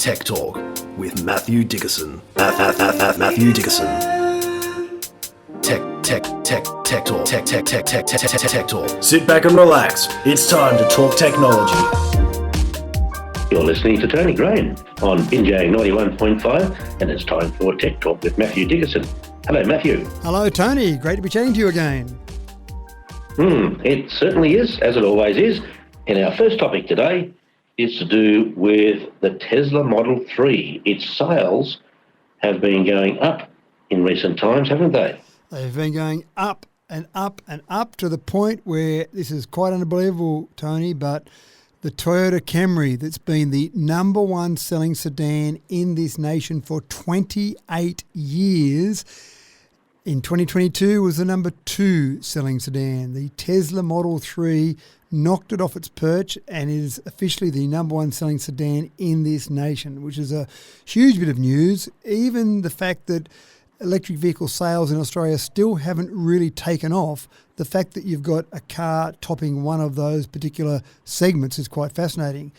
Tech Talk with Matthew Dickerson. Matthew Dickerson. Tech Talk. Tech Talk. Sit back and relax. It's time to talk technology. You're listening to Tony Graham on NJ 91.5, and it's time for Tech Talk with Matthew Dickerson. Hello, Matthew. Hello, Tony. Great to be chatting to you again. It certainly is, as it always is. And our first topic today is to do with the Tesla Model 3. Its sales have been going up in recent times, haven't they? They've been going up and up and up to the point where this is quite unbelievable, Tony, but the Toyota Camry, that's been the number one selling sedan in this nation for 28 years, in 2022 was the number 2 selling sedan. The Tesla Model 3 knocked it off its perch and is officially the number 1 selling sedan in this nation, which is a huge bit of news. Even the fact that electric vehicle sales in Australia still haven't really taken off, the fact that you've got a car topping one of those particular segments is quite fascinating.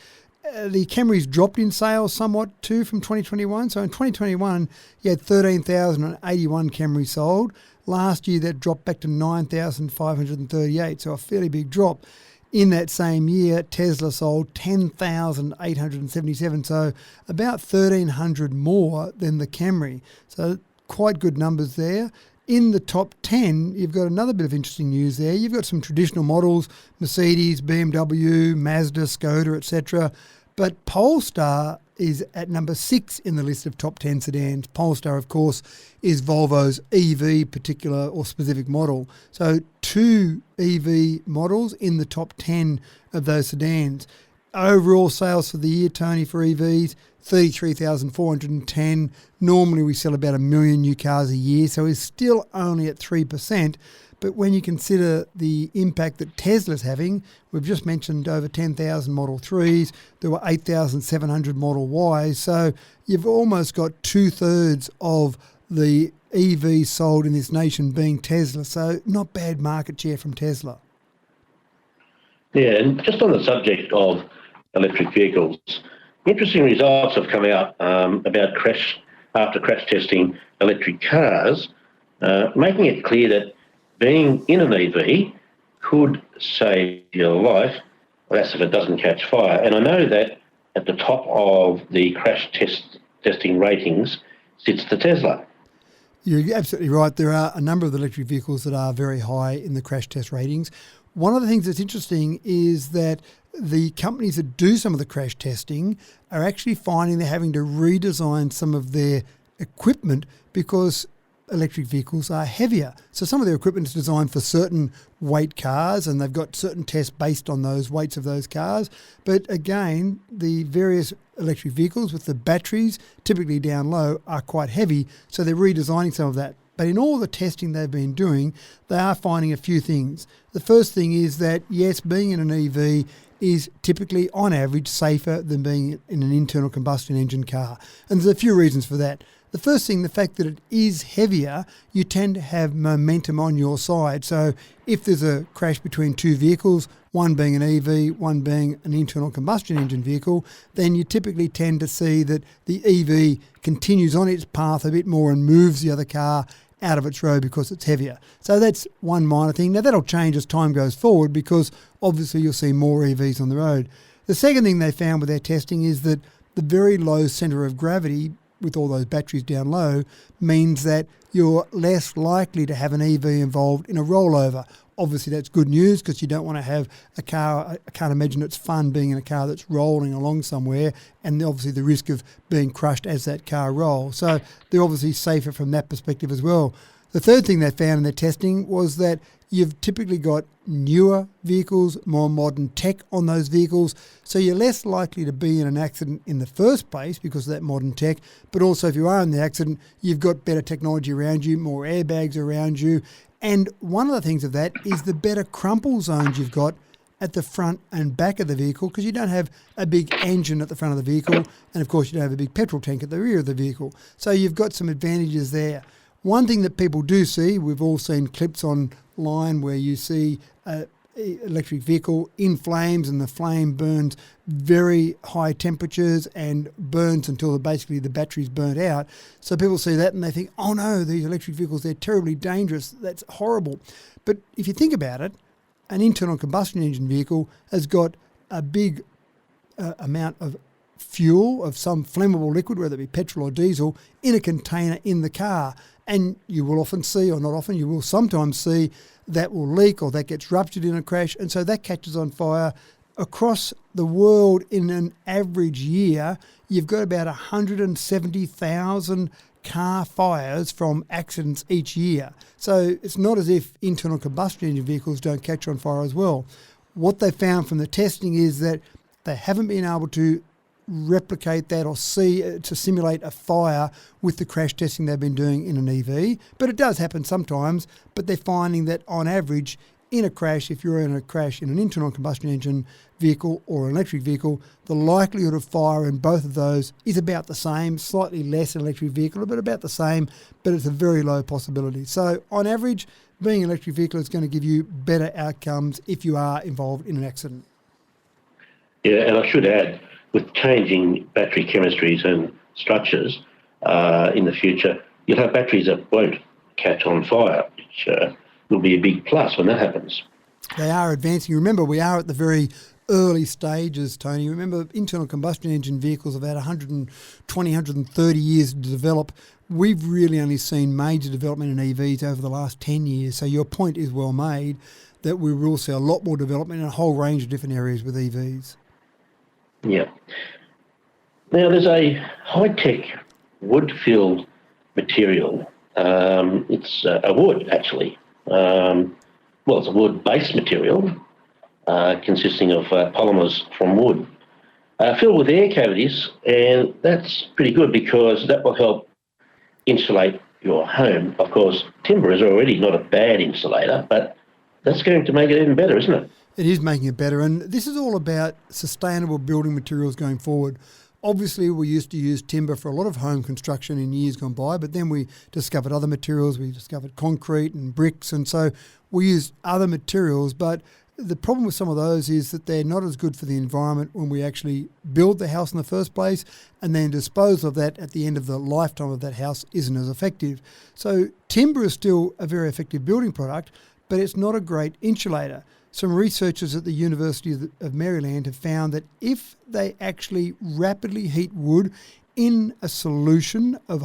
The Camry's dropped in sales somewhat too from 2021. So in 2021, you had 13,081 Camrys sold. Last year, that dropped back to 9,538, so a fairly big drop. In that same year, Tesla sold 10,877, so about 1,300 more than the Camry. So quite good numbers there. In the top 10, you've got another bit of interesting news there. You've got some traditional models, Mercedes, BMW, Mazda, Skoda, etc. But Polestar is at number 6 in the list of top 10 sedans. Polestar, of course, is Volvo's EV particular or specific model. So 2 EV models in the top 10 of those sedans. Overall sales for the year, Tony, for EVs, 33,410. Normally we sell about 1 million new cars a year, so it's still only at 3%. But when you consider the impact that Tesla's having, we've just mentioned over 10,000 Model 3s, there were 8,700 Model Ys, so you've almost got 2/3 of the EVs sold in this nation being Tesla, so not bad market share from Tesla. Yeah, and just on the subject of electric vehicles, interesting results have come out about crash testing electric cars, making it clear that being in an EV could save your life, that's if it doesn't catch fire. And I know that at the top of the crash testing ratings sits the Tesla. You're absolutely right. There are a number of electric vehicles that are very high in the crash test ratings. One of the things that's interesting is that the companies that do some of the crash testing are actually finding they're having to redesign some of their equipment because electric vehicles are heavier. So some of their equipment is designed for certain weight cars and they've got certain tests based on those weights of those cars. But again, the various electric vehicles with the batteries, typically down low, are quite heavy. So they're redesigning some of that. But in all the testing they've been doing, they are finding a few things. The first thing is that, yes, being in an EV is typically, on average, safer than being in an internal combustion engine car. And there's a few reasons for that. The first thing, the fact that it is heavier, you tend to have momentum on your side. So if there's a crash between 2 vehicles, one being an EV, one being an internal combustion engine vehicle, then you typically tend to see that the EV continues on its path a bit more and moves the other car out of its road because it's heavier. So that's one minor thing. Now that'll change as time goes forward because obviously you'll see more EVs on the road. The second thing they found with their testing is that the very low centre of gravity with all those batteries down low means that you're less likely to have an EV involved in a rollover. Obviously that's good news because you don't want to have a car, I can't imagine it's fun being in a car that's rolling along somewhere and obviously the risk of being crushed as that car rolls. So they're obviously safer from that perspective as well. The third thing they found in their testing was that you've typically got newer vehicles, more modern tech on those vehicles, so you're less likely to be in an accident in the first place because of that modern tech, but also if you are in the accident, you've got better technology around you, more airbags around you, and one of the things of that is the better crumple zones you've got at the front and back of the vehicle because you don't have a big engine at the front of the vehicle and of course you don't have a big petrol tank at the rear of the vehicle. So you've got some advantages there. One thing that people do see, we've all seen clips online where you see a electric vehicle in flames, and the flame burns very high temperatures and burns until basically the battery's burnt out. So people see that and they think, oh no, these electric vehicles, they're terribly dangerous. That's horrible. But if you think about it, an internal combustion engine vehicle has got a big amount of fuel, of some flammable liquid, whether it be petrol or diesel, in a container in the car. And you will often see, or not often, you will sometimes see that will leak or that gets ruptured in a crash. And so that catches on fire. Across the world in an average year, you've got about 170,000 car fires from accidents each year. So it's not as if internal combustion engine vehicles don't catch on fire as well. What they found from the testing is that they haven't been able to replicate that or to simulate a fire with the crash testing they've been doing in an EV. But it does happen sometimes, but they're finding that on average, in a crash, if you're in a crash in an internal combustion engine vehicle or an electric vehicle, the likelihood of fire in both of those is about the same, slightly less in an electric vehicle, but about the same, but it's a very low possibility. So on average, being an electric vehicle is going to give you better outcomes if you are involved in an accident. Yeah, and I should add, with changing battery chemistries and structures in the future, you'll have batteries that won't catch on fire, which will be a big plus when that happens. They are advancing. Remember, we are at the very early stages, Tony. Remember, internal combustion engine vehicles have had 120, 130 years to develop. We've really only seen major development in EVs over the last 10 years. So your point is well made that we will see a lot more development in a whole range of different areas with EVs. Yeah. Now, there's a high-tech wood-filled material. It's a wood, actually. It's a wood-based material consisting of polymers from wood filled with air cavities, and that's pretty good because that will help insulate your home. Of course, timber is already not a bad insulator, but that's going to make it even better, isn't it? It is making it better, and this is all about sustainable building materials going forward. Obviously, we used to use timber for a lot of home construction in years gone by, but then we discovered other materials. We discovered concrete and bricks, and so we used other materials. But the problem with some of those is that they're not as good for the environment when we actually build the house in the first place, and then dispose of that at the end of the lifetime of that house isn't as effective. So timber is still a very effective building product, but it's not a great insulator. Some researchers at the University of Maryland have found that if they actually rapidly heat wood in a solution of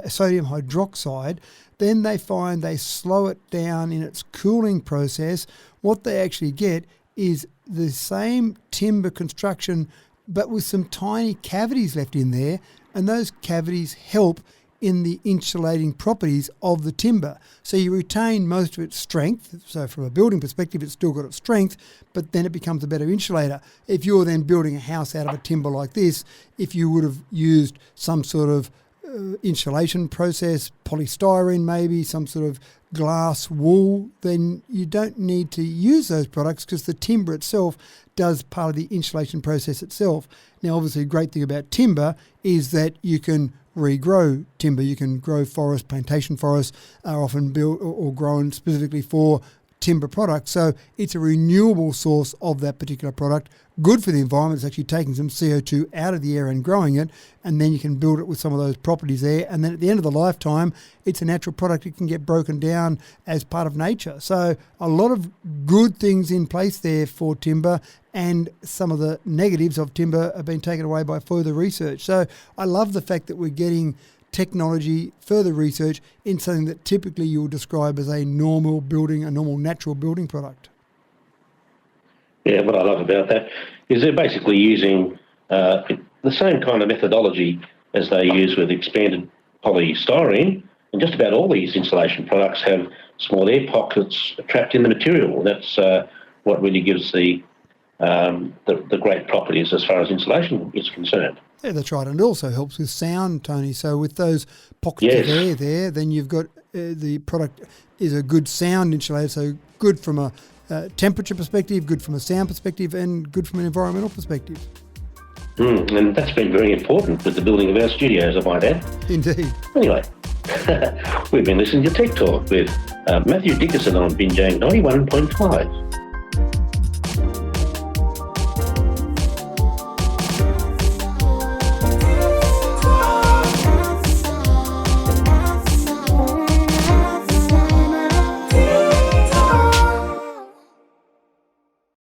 sodium hydroxide, then they find they slow it down in its cooling process. What they actually get is the same timber construction, but with some tiny cavities left in there, and those cavities help in the insulating properties of the timber. So you retain most of its strength. So from a building perspective, it's still got its strength, but then it becomes a better insulator. If you're then building a house out of a timber like this, if you would have used some sort of insulation process, polystyrene maybe, some sort of glass wool, then you don't need to use those products because the timber itself does part of the insulation process itself. Now, obviously, a great thing about timber is that you can regrow timber. You can grow forests. Plantation forests are often built or grown specifically for timber products. So it's a renewable source of that particular product. Good for the environment. It's actually taking some CO2 out of the air and growing it, and then you can build it with some of those properties there. And then at the end of the lifetime, it's a natural product. It can get broken down as part of nature. So a lot of good things in place there for timber, and some of the negatives of timber have been taken away by further research. So I love the fact that we're getting technology, further research in something that typically you would describe as a normal natural building product. Yeah, what I love about that is they're basically using the same kind of methodology as they use with expanded polystyrene, and just about all these insulation products have small air pockets trapped in the material. That's what really gives the great properties as far as insulation is concerned. Yeah, that's right. And it also helps with sound, Tony. So with those pockets of air there, then you've got the product is a good sound insulator. So good from a temperature perspective, good from a sound perspective, and good from an environmental perspective. And that's been very important with the building of our studios, I might add. Indeed. Anyway, we've been listening to Tech Talk with Matthew Dickerson on Binjang 91.5.